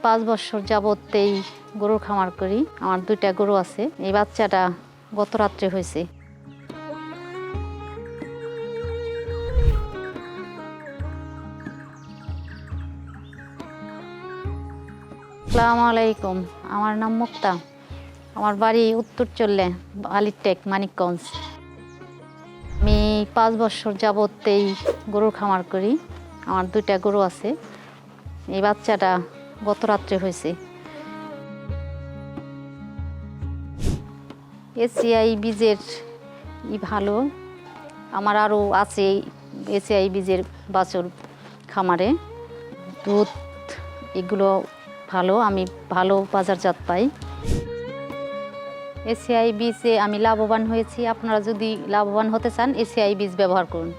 5 বছর যাবতেই গরুর খামার করি। আমার 2টা গরু আছে। এই বাচ্চাটা গত রাত্রে হয়েছে। আসসালামু আলাইকুম, আমার নাম মুক্তা। আমার বাড়ি উত্তর চল্লে, আলিটেক, মানিকগঞ্জ। আমি 5 বছর যাবতেই গরুর খামার করি। আমার 2টা গরু আছে। এই বাচ্চাটা গত রাত্রে হয়েছে। এসিআই বীজের ভালো। আমার আরও আছে এসিআই বীজের বাছুর খামারে। দুধ এগুলো ভালো, আমি ভালো বাজারজাত পাই। এসিআই বীজে আমি লাভবান হয়েছি। আপনারা যদি লাভবান হতে চান, এসিআই বীজ ব্যবহার করুন।